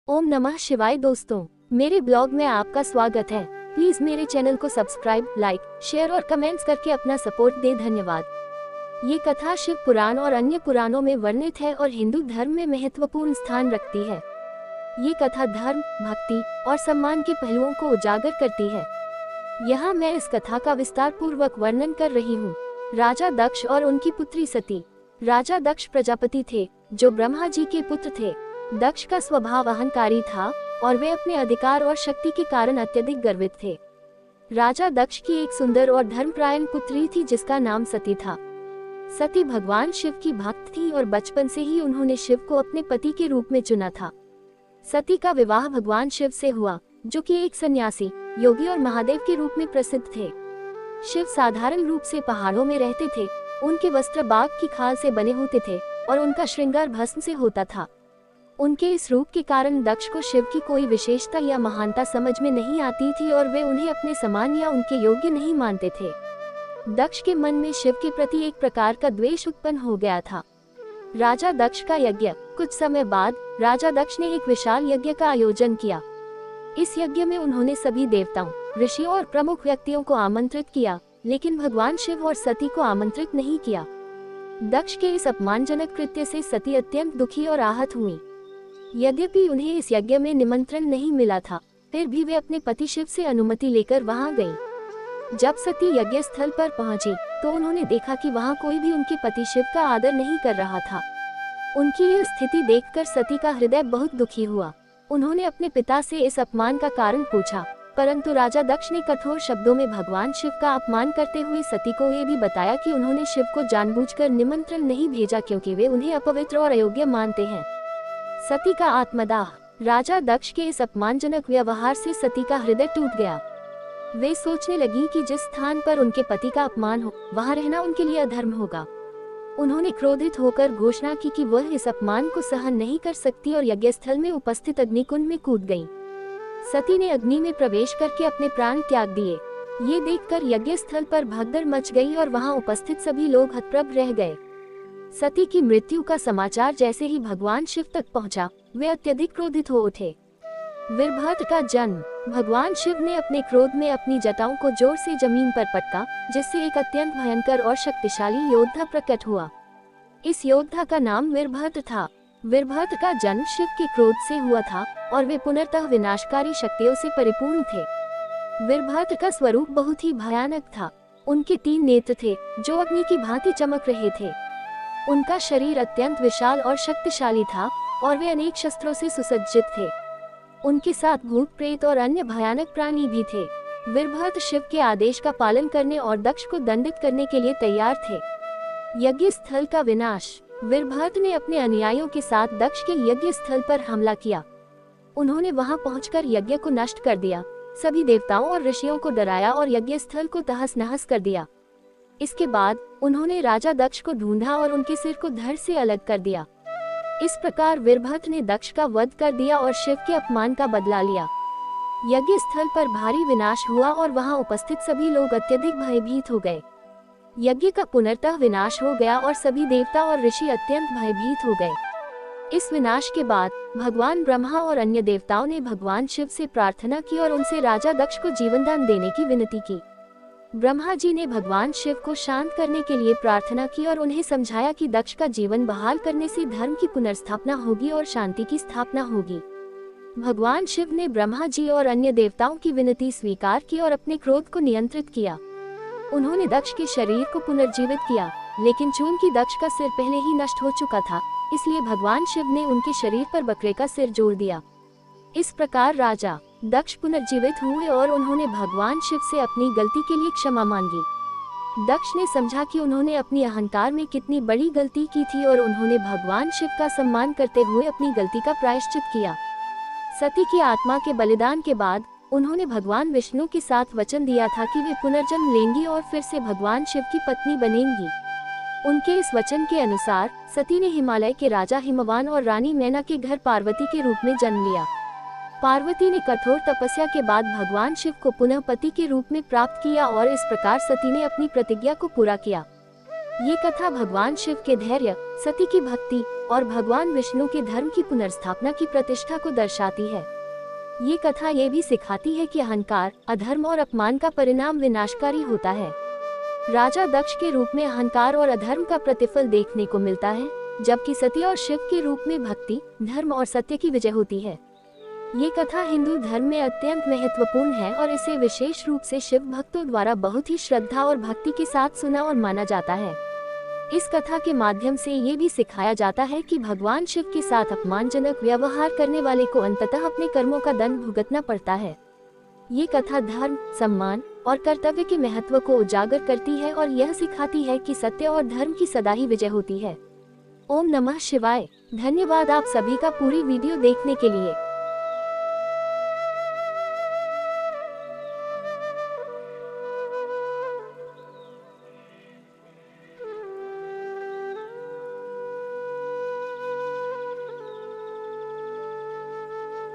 ओम नमः शिवाय। दोस्तों, मेरे ब्लॉग में आपका स्वागत है। प्लीज मेरे चैनल को सब्सक्राइब, लाइक, शेयर और कमेंट्स करके अपना सपोर्ट दे। धन्यवाद। ये कथा शिव पुराण और अन्य पुराणों में वर्णित है और हिंदू धर्म में महत्वपूर्ण स्थान रखती है। ये कथा धर्म, भक्ति और सम्मान के पहलुओं को उजागर करती है। यहाँ मैं इस कथा का विस्तार पूर्वक वर्णन कर रही हूँ। राजा दक्ष और उनकी पुत्री सती। राजा दक्ष प्रजापति थे जो ब्रह्मा जी के पुत्र थे। दक्ष का स्वभाव अहंकारी था और वे अपने अधिकार और शक्ति के कारण अत्यधिक गर्वित थे। राजा दक्ष की एक सुंदर और धर्मपरायण पुत्री थी जिसका नाम सती था। सती भगवान शिव की भक्त थी और बचपन से ही उन्होंने शिव को अपने पति के रूप में चुना था। सती का विवाह भगवान शिव से हुआ, जो कि एक सन्यासी, योगी और महादेव के रूप में प्रसिद्ध थे। शिव साधारण रूप से पहाड़ों में रहते थे। उनके वस्त्र बाघ की खाल से बने होते थे और उनका श्रृंगार भस्म से होता था। उनके इस रूप के कारण दक्ष को शिव की कोई विशेषता या महानता समझ में नहीं आती थी और वे उन्हें अपने समान या उनके योग्य नहीं मानते थे। दक्ष के मन में शिव के प्रति एक प्रकार का द्वेष उत्पन्न हो गया था। राजा दक्ष का यज्ञ। कुछ समय बाद राजा दक्ष ने एक विशाल यज्ञ का आयोजन किया। इस यज्ञ में उन्होंने सभी देवताओं, ऋषियों और प्रमुख व्यक्तियों को आमंत्रित किया, लेकिन भगवान शिव और सती को आमंत्रित नहीं किया। दक्ष के इस अपमानजनक कृत्य से सती अत्यंत दुखी और आहत हुई। यद्यपि उन्हें इस यज्ञ में निमंत्रण नहीं मिला था, फिर भी वे अपने पति शिव से अनुमति लेकर वहां गईं। जब सती यज्ञ स्थल पर पहुंची तो उन्होंने देखा कि वहां कोई भी उनके पति शिव का आदर नहीं कर रहा था। उनकी यह स्थिति देखकर सती का हृदय बहुत दुखी हुआ। उन्होंने अपने पिता से इस अपमान का कारण पूछा, परंतु राजा दक्ष ने कठोर शब्दों में भगवान शिव का अपमान करते हुए सती को ये भी बताया कि उन्होंने शिव को जानबूझकर निमंत्रण नहीं भेजा क्योंकि वे उन्हें अपवित्र और अयोग्य मानते हैं। सती का आत्मदाह। राजा दक्ष के इस अपमानजनक व्यवहार से सती का हृदय टूट गया। वे सोचने लगी कि जिस स्थान पर उनके पति का अपमान हो, वहां रहना उनके लिए अधर्म होगा। उन्होंने क्रोधित होकर घोषणा की कि वह इस अपमान को सहन नहीं कर सकती और यज्ञस्थल में उपस्थित अग्निकुंड में कूद गईं। सती ने अग्नि में प्रवेश करके अपने प्राण त्याग दिए। ये देखकर यज्ञस्थल पर भगदड़ मच गई और वहां उपस्थित सभी लोग हतप्रभ रह गए। सती की मृत्यु का समाचार जैसे ही भगवान शिव तक पहुंचा, वे अत्यधिक क्रोधित हो उठे। वीरभद्र का जन्म। भगवान शिव ने अपने क्रोध में अपनी जटाओं को जोर से जमीन पर पटका, जिससे एक अत्यंत भयंकर और शक्तिशाली योद्धा प्रकट हुआ। इस योद्धा का नाम वीरभद्र था। वीरभद्र का जन्म शिव के क्रोध से हुआ था और वे पुनर्तः विनाशकारी शक्तियों से परिपूर्ण थे। वीरभद्र का स्वरूप बहुत ही भयानक था। उनके 3 नेत्र थे जो अग्नि की भांति चमक रहे थे। उनका शरीर अत्यंत विशाल और शक्तिशाली था और वे अनेक शस्त्रों से सुसज्जित थे। उनके साथ भूत, प्रेत और अन्य भयानक प्राणी भी थे। वीरभद्र शिव के आदेश का पालन करने और दक्ष को दंडित करने के लिए तैयार थे। यज्ञ स्थल का विनाश। वीरभद्र ने अपने अनुयायियों के साथ दक्ष के यज्ञ स्थल पर हमला किया। उन्होंने वहां पहुंचकर यज्ञ को नष्ट कर दिया, सभी देवताओं और ऋषियों को डराया और यज्ञ स्थल को तहस नहस कर दिया। इसके बाद उन्होंने राजा दक्ष को ढूंढा और उनके सिर को धड़ से अलग कर दिया। इस प्रकार वीरभद्र ने दक्ष का वध कर दिया और शिव के अपमान का बदला लिया। यज्ञ स्थल पर भारी विनाश हुआ और वहां उपस्थित सभी लोग अत्यधिक भयभीत हो गए। यज्ञ का पुनर्तः विनाश हो गया और सभी देवता और ऋषि अत्यंत भयभीत हो गए। इस विनाश के बाद भगवान ब्रह्मा और अन्य देवताओं ने भगवान शिव से प्रार्थना की और उनसे राजा दक्ष को जीवनदान देने की विनती की। ब्रह्मा जी ने भगवान शिव को शांत करने के लिए प्रार्थना की और उन्हें समझाया कि दक्ष का जीवन बहाल करने से धर्म की पुनर्स्थापना होगी और शांति की स्थापना होगी। भगवान शिव ने ब्रह्मा जी और अन्य देवताओं की विनती स्वीकार की और अपने क्रोध को नियंत्रित किया। उन्होंने दक्ष के शरीर को पुनर्जीवित किया, लेकिन चूंकि दक्ष का सिर पहले ही नष्ट हो चुका था, इसलिए भगवान शिव ने उनके शरीर पर बकरे का सिर जोड़ दिया। इस प्रकार राजा दक्ष पुनर्जीवित हुए और उन्होंने भगवान शिव से अपनी गलती के लिए क्षमा मांगी। दक्ष ने समझा कि उन्होंने अपनी अहंकार में कितनी बड़ी गलती की थी और उन्होंने भगवान शिव का सम्मान करते हुए अपनी गलती का प्रायश्चित किया। सती की आत्मा के बलिदान के बाद उन्होंने भगवान विष्णु के साथ वचन दिया था कि वे पुनर्जन्म लेंगी और फिर से भगवान शिव की पत्नी बनेंगी। उनके इस वचन के अनुसार सती ने हिमालय के राजा हिमवान और रानी मैना के घर पार्वती के रूप में जन्म लिया। पार्वती ने कठोर तपस्या के बाद भगवान शिव को पुनः पति के रूप में प्राप्त किया और इस प्रकार सती ने अपनी प्रतिज्ञा को पूरा किया। ये कथा भगवान शिव के धैर्य, सती की भक्ति और भगवान विष्णु के धर्म की पुनर्स्थापना की प्रतिष्ठा को दर्शाती है। ये कथा ये भी सिखाती है कि अहंकार, अधर्म और अपमान का परिणाम विनाशकारी होता है। राजा दक्ष के रूप में अहंकार और अधर्म का प्रतिफल देखने को मिलता है, जबकि सती और शिव के रूप में भक्ति, धर्म और सत्य की विजय होती है। ये कथा हिंदू धर्म में अत्यंत महत्वपूर्ण है और इसे विशेष रूप से शिव भक्तों द्वारा बहुत ही श्रद्धा और भक्ति के साथ सुना और माना जाता है। इस कथा के माध्यम से ये भी सिखाया जाता है कि भगवान शिव के साथ अपमानजनक व्यवहार करने वाले को अंततः अपने कर्मों का दंड भुगतना पड़ता है। ये कथा धर्म, सम्मान और कर्तव्य के महत्व को उजागर करती है और यह सिखाती है कि सत्य और धर्म की सदा ही विजय होती है। ओम नमः शिवाय। धन्यवाद आप सभी का पूरी वीडियो देखने के लिए।